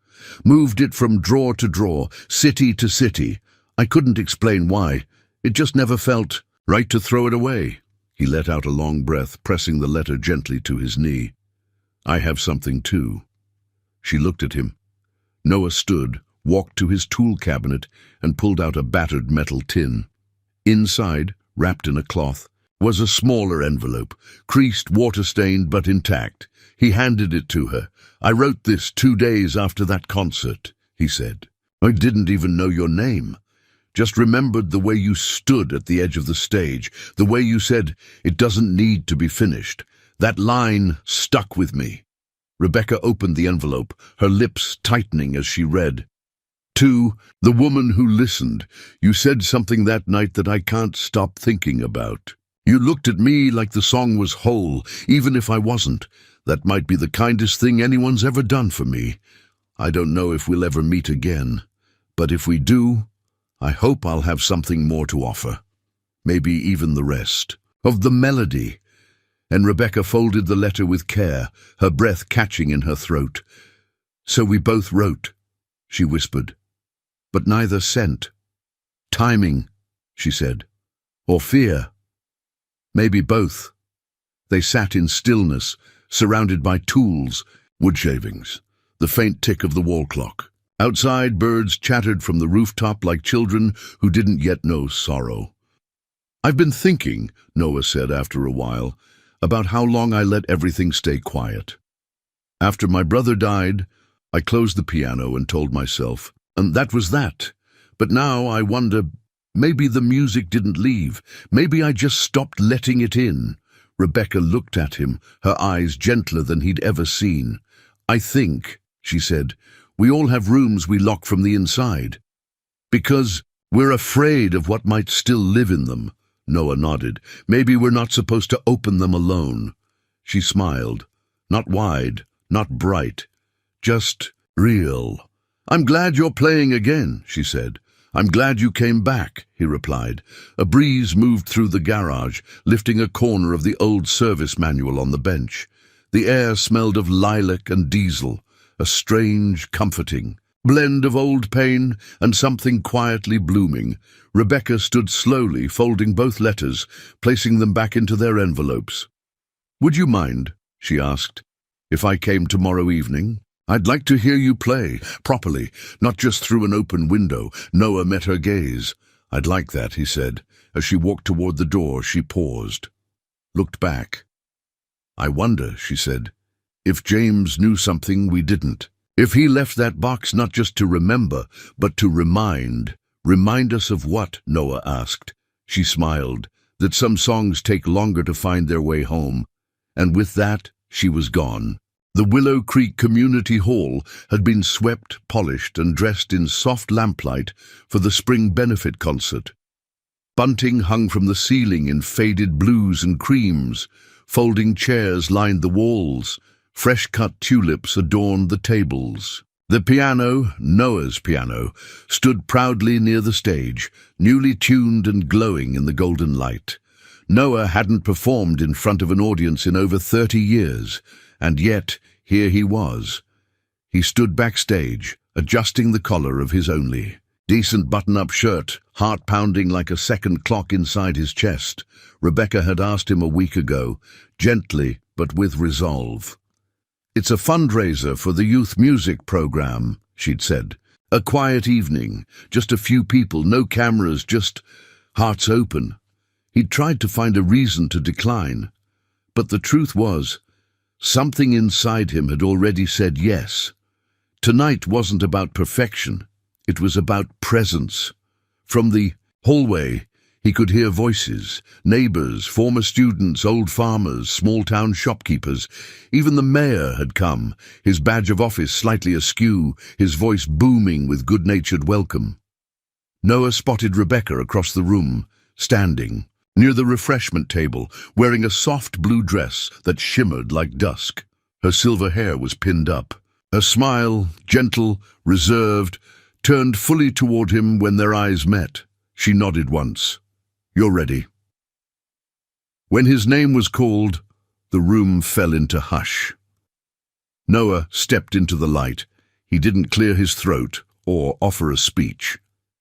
"Moved it from drawer to drawer, city to city. I couldn't explain why. It just never felt right to throw it away." He let out a long breath, pressing the letter gently to his knee. "I have something too." She looked at him. Noah stood, walked to his tool cabinet, and pulled out a battered metal tin. Inside, wrapped in a cloth, was a smaller envelope, creased, water-stained, but intact. He handed it to her. "I wrote this 2 days after that concert," he said. "I didn't even know your name. Just remembered the way you stood at the edge of the stage, the way you said, 'It doesn't need to be finished.' That line stuck with me." Rebecca opened the envelope, her lips tightening as she read. 2. The woman who listened. You said something that night that I can't stop thinking about. You looked at me like the song was whole, even if I wasn't. That might be the kindest thing anyone's ever done for me. I don't know if we'll ever meet again, but if we do, I hope I'll have something more to offer. Maybe even the rest of the melody. And Rebecca folded the letter with care, her breath catching in her throat. So we both wrote, she whispered, but neither sent. Timing, she said, or fear. Maybe both. They sat in stillness, surrounded by tools, wood shavings, the faint tick of the wall clock. Outside, birds chattered from the rooftop like children who didn't yet know sorrow. I've been thinking, Noah said after a while, about how long I let everything stay quiet. After my brother died, I closed the piano and told myself, and that was that. But now I wonder, maybe the music didn't leave. Maybe I just stopped letting it in. Rebecca looked at him, her eyes gentler than he'd ever seen. I think, she said, we all have rooms we lock from the inside. Because we're afraid of what might still live in them. Noah nodded. Maybe we're not supposed to open them alone. She smiled. Not wide, not bright, just real. I'm glad you're playing again, she said. I'm glad you came back, he replied. A breeze moved through the garage, lifting a corner of the old service manual on the bench. The air smelled of lilac and diesel, a strange, comforting blend of old pain and something quietly blooming. Rebecca stood slowly, folding both letters, placing them back into their envelopes. Would you mind, she asked, if I came tomorrow evening? I'd like to hear you play, properly, not just through an open window. Noah met her gaze. I'd like that, he said. As she walked toward the door, she paused, looked back. I wonder, she said, if James knew something we didn't. If he left that box not just to remember, but to remind. Remind us of what? Noah asked. She smiled, that some songs take longer to find their way home. And with that, she was gone. The Willow Creek Community Hall had been swept, polished, and dressed in soft lamplight for the spring benefit concert. Bunting hung from the ceiling in faded blues and creams. Folding chairs lined the walls. Fresh-cut tulips adorned the tables. The piano, Noah's piano, stood proudly near the stage, newly tuned and glowing in the golden light. Noah hadn't performed in front of an audience in over 30 years, and yet here he was. He stood backstage, adjusting the collar of his only decent button-up shirt, heart pounding like a second clock inside his chest. Rebecca had asked him a week ago, gently but with resolve. It's a fundraiser for the youth music program, she'd said. A quiet evening, just a few people, no cameras, just hearts open. He'd tried to find a reason to decline, but the truth was, something inside him had already said yes. Tonight wasn't about perfection, it was about presence. From the hallway, he could hear voices, neighbors, former students, old farmers, small-town shopkeepers. Even the mayor had come, his badge of office slightly askew, his voice booming with good-natured welcome. Noah spotted Rebecca across the room, standing near the refreshment table, wearing a soft blue dress that shimmered like dusk. Her silver hair was pinned up. Her smile, gentle, reserved, turned fully toward him when their eyes met. She nodded once. You're ready. When his name was called, the room fell into hush. Noah stepped into the light. He didn't clear his throat or offer a speech.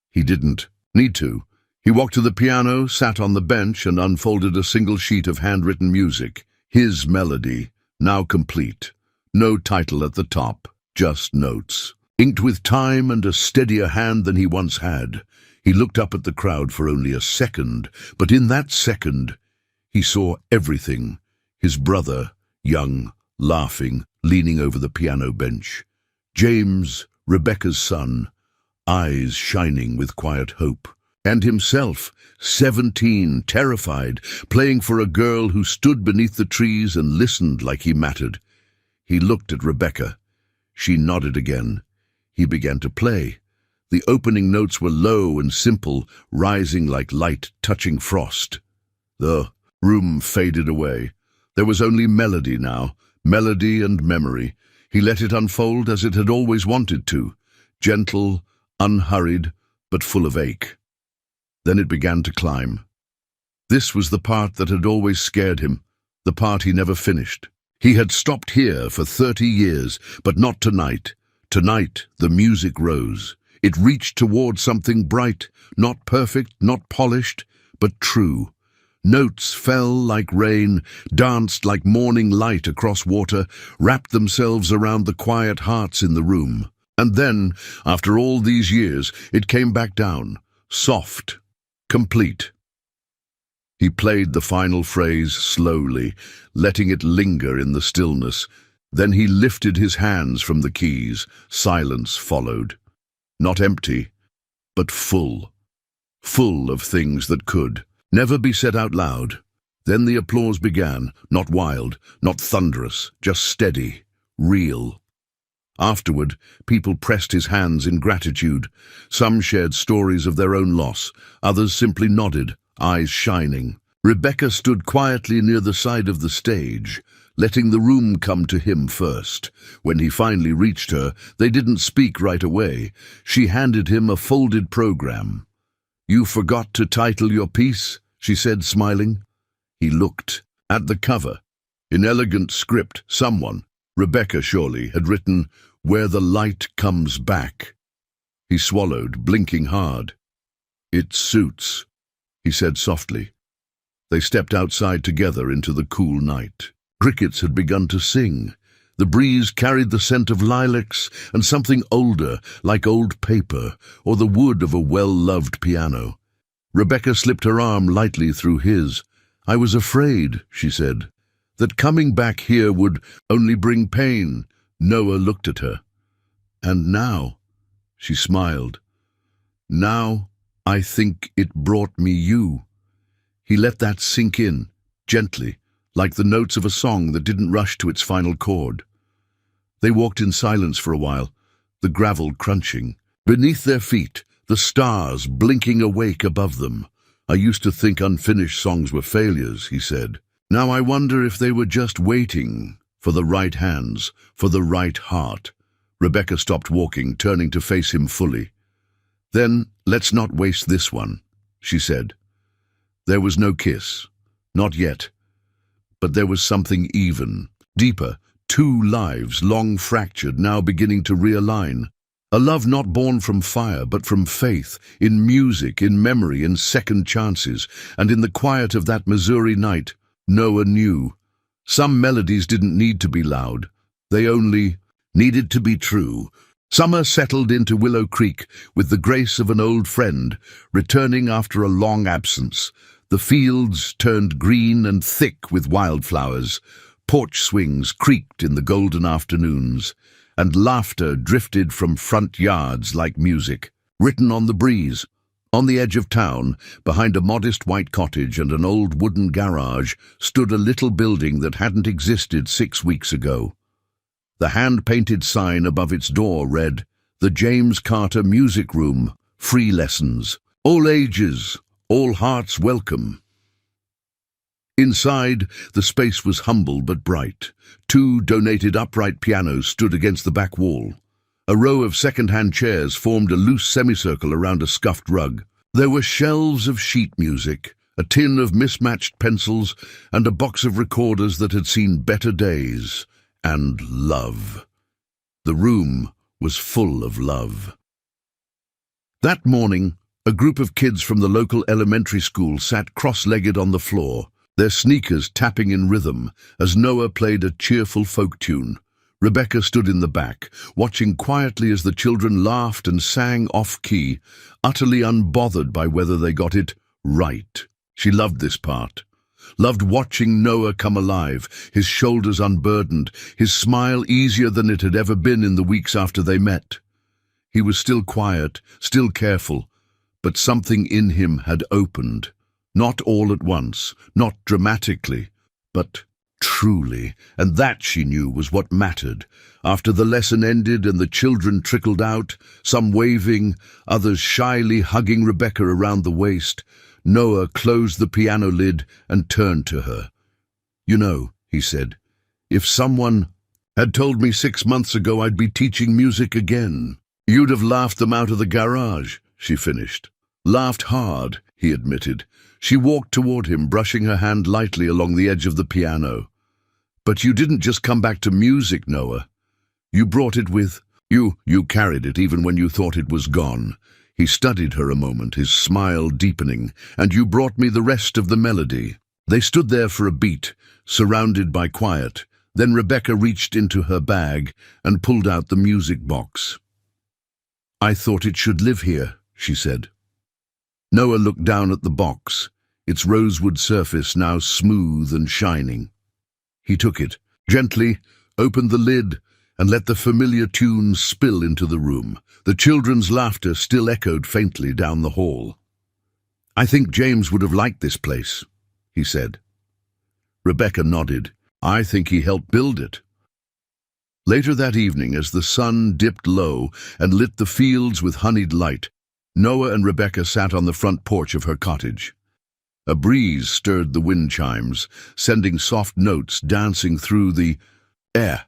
He didn't need to. He walked to the piano, sat on the bench, and unfolded a single sheet of handwritten music. His melody, now complete. No title at the top, just notes. Inked with time and a steadier hand than he once had. He looked up at the crowd for only a second, but in that second, he saw everything. His brother, young, laughing, leaning over the piano bench. James, Rebecca's son, eyes shining with quiet hope. And himself, 17, terrified, playing for a girl who stood beneath the trees and listened like he mattered. He looked at Rebecca. She nodded again. He began to play. The opening notes were low and simple, rising like light touching frost. The room faded away. There was only melody now, melody and memory. He let it unfold as it had always wanted to, gentle, unhurried, but full of ache. Then it began to climb. This was the part that had always scared him, the part he never finished. He had stopped here for 30 years, but not tonight. Tonight, the music rose. It reached toward something bright, not perfect, not polished, but true. Notes fell like rain, danced like morning light across water, wrapped themselves around the quiet hearts in the room. And then, after all these years, it came back down, soft, complete. He played the final phrase slowly, letting it linger in the stillness. Then he lifted his hands from the keys. Silence followed. Not empty, but full. Full of things that could never be said out loud. Then the applause began, not wild, not thunderous, just steady, real. Afterward, people pressed his hands in gratitude. Some shared stories of their own loss, others simply nodded, eyes shining. Rebecca stood quietly near the side of the stage, letting the room come to him first. When he finally reached her, they didn't speak right away. She handed him a folded program. "You forgot to title your piece," she said, smiling. He looked at the cover. In elegant script, someone, Rebecca surely, had written, "Where the light comes back." He swallowed, blinking hard. "It suits," he said softly. They stepped outside together into the cool night. Crickets had begun to sing. The breeze carried the scent of lilacs and something older, like old paper, or the wood of a well-loved piano. Rebecca slipped her arm lightly through his. "I was afraid," she said, "that coming back here would only bring pain." Noah looked at her. "And now," she smiled, "now I think it brought me you." He let that sink in, gently, like the notes of a song that didn't rush to its final chord. They walked in silence for a while, the gravel crunching. Beneath their feet, the stars blinking awake above them. "I used to think unfinished songs were failures," he said. "Now I wonder if they were just waiting for the right hands, for the right heart." Rebecca stopped walking, turning to face him fully. "Then let's not waste this one," she said. There was no kiss, not yet. But there was something even, deeper, two lives, long fractured, now beginning to realign. A love not born from fire, but from faith, in music, in memory, in second chances. And in the quiet of that Missouri night, Noah knew. Some melodies didn't need to be loud. They only needed to be true. Summer settled into Willow Creek with the grace of an old friend, returning after a long absence. The fields turned green and thick with wildflowers. Porch swings creaked in the golden afternoons, and laughter drifted from front yards like music, written on the breeze. On the edge of town, behind a modest white cottage and an old wooden garage, stood a little building that hadn't existed 6 weeks ago. The hand-painted sign above its door read, "The James Carter Music Room, Free Lessons. All ages, all hearts welcome." Inside, the space was humble but bright. 2 donated upright pianos stood against the back wall. A row of second-hand chairs formed a loose semicircle around a scuffed rug. There were shelves of sheet music, a tin of mismatched pencils, and a box of recorders that had seen better days. And love. The room was full of love. That morning, a group of kids from the local elementary school sat cross-legged on the floor, their sneakers tapping in rhythm as Noah played a cheerful folk tune. Rebecca stood in the back, watching quietly as the children laughed and sang off-key, utterly unbothered by whether they got it right. She loved this part. Loved watching Noah come alive, his shoulders unburdened, his smile easier than it had ever been in the weeks after they met. He was still quiet, still careful, but something in him had opened. Not all at once, not dramatically, but Truly, and that, she knew, was what mattered. After the lesson ended and the children trickled out, some waving, others shyly hugging Rebecca around the waist, Noah closed the piano lid and turned to her. "You know," he said, "if someone had told me 6 months ago I'd be teaching music again, you'd have laughed them out of the garage," she finished. "Laughed hard," he admitted. She walked toward him, brushing her hand lightly along the edge of the piano. "But you didn't just come back to music, Noah. You brought it with you. You carried it even when you thought it was gone." He studied her a moment, his smile deepening. "And you brought me the rest of the melody." They stood there for a beat, surrounded by quiet. Then Rebecca reached into her bag and pulled out the music box. "I thought it should live here," she said. Noah looked down at the box, its rosewood surface now smooth and shining. He took it, gently, opened the lid, and let the familiar tunes spill into the room. The children's laughter still echoed faintly down the hall. "I think James would have liked this place," he said. Rebecca nodded. "I think he helped build it." Later that evening, as the sun dipped low and lit the fields with honeyed light, Noah and Rebecca sat on the front porch of her cottage. A breeze stirred the wind chimes, sending soft notes dancing through the air.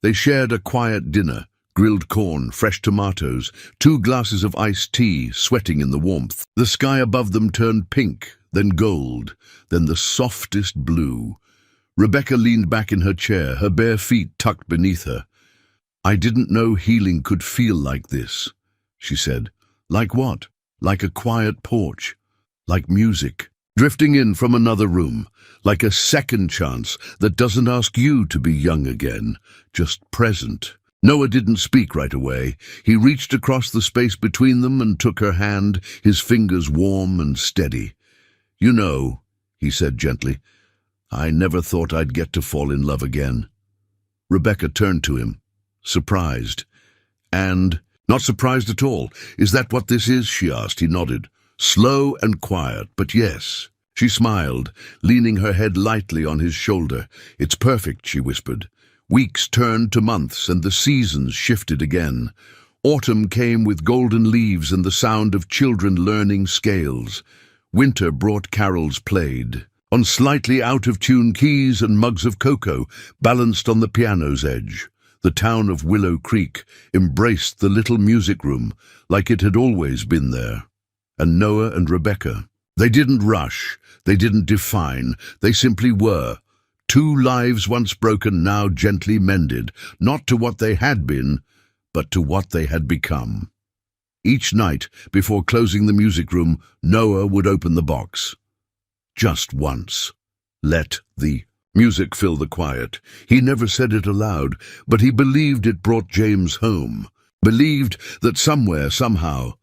They shared a quiet dinner, grilled corn, fresh tomatoes, 2 glasses of iced tea sweating in the warmth. The sky above them turned pink, then gold, then the softest blue. Rebecca leaned back in her chair, her bare feet tucked beneath her. "I didn't know healing could feel like this," she said. "Like what?" "Like a quiet porch. Like music. Drifting in from another room. Like a second chance that doesn't ask you to be young again, just present." Noah didn't speak right away. He reached across the space between them and took her hand, his fingers warm and steady. "You know," he said gently, "I never thought I'd get to fall in love again." Rebecca turned to him, surprised. "And not surprised at all. Is that what this is?" she asked. He nodded. "Slow and quiet, but yes." She smiled, leaning her head lightly on his shoulder. "It's perfect," she whispered. Weeks turned to months, and the seasons shifted again. Autumn came with golden leaves and the sound of children learning scales. Winter brought carols played on slightly out-of-tune keys, and mugs of cocoa balanced on the piano's edge. The town of Willow Creek embraced the little music room like it had always been there. And Noah and Rebecca, they didn't rush, they didn't define, they simply were. 2 lives once broken, now gently mended, not to what they had been, but to what they had become. Each night, before closing the music room, Noah would open the box. Just once. Let the music fill the quiet. He never said it aloud, but he believed it brought James home. Believed that somewhere, somehow,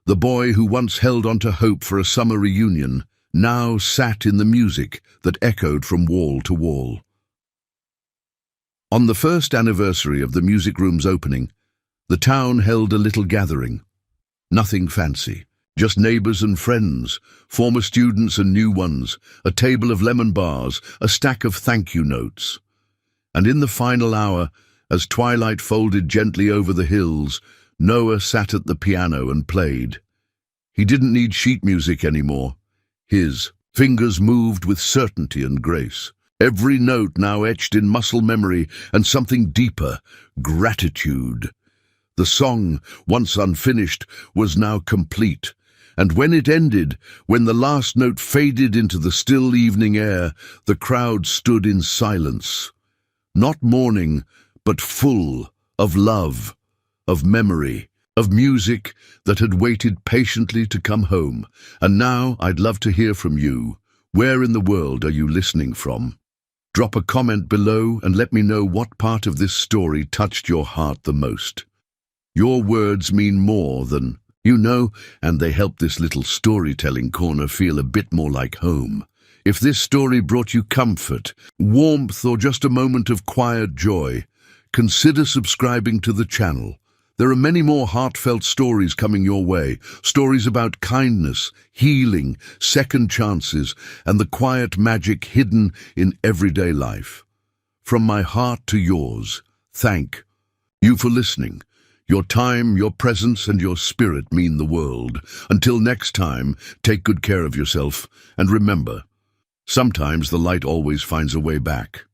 the boy who once held on to hope for a summer reunion now sat in the music that echoed from wall to wall. On the first anniversary of the music room's opening, the town held a little gathering. Nothing fancy, just neighbors and friends, former students and new ones, a table of lemon bars, a stack of thank-you notes. And in the final hour, as twilight folded gently over the hills, Noah sat at the piano and played. He didn't need sheet music anymore. His fingers moved with certainty and grace. Every note now etched in muscle memory and something deeper, gratitude. The song, once unfinished, was now complete. And when it ended, when the last note faded into the still evening air, the crowd stood in silence. Not mourning, but full of love, of memory, of music that had waited patiently to come home. And now I'd love to hear from you. Where in the world are you listening from? Drop a comment below and let me know what part of this story touched your heart the most. Your words mean more than you know, and they help this little storytelling corner feel a bit more like home. If this story brought you comfort, warmth, or just a moment of quiet joy, consider subscribing to the channel. There are many more heartfelt stories coming your way, stories about kindness, healing, second chances, and the quiet magic hidden in everyday life. From my heart to yours, thank you for listening. Your time, your presence, and your spirit mean the world. Until next time, take good care of yourself, and remember, sometimes the light always finds a way back.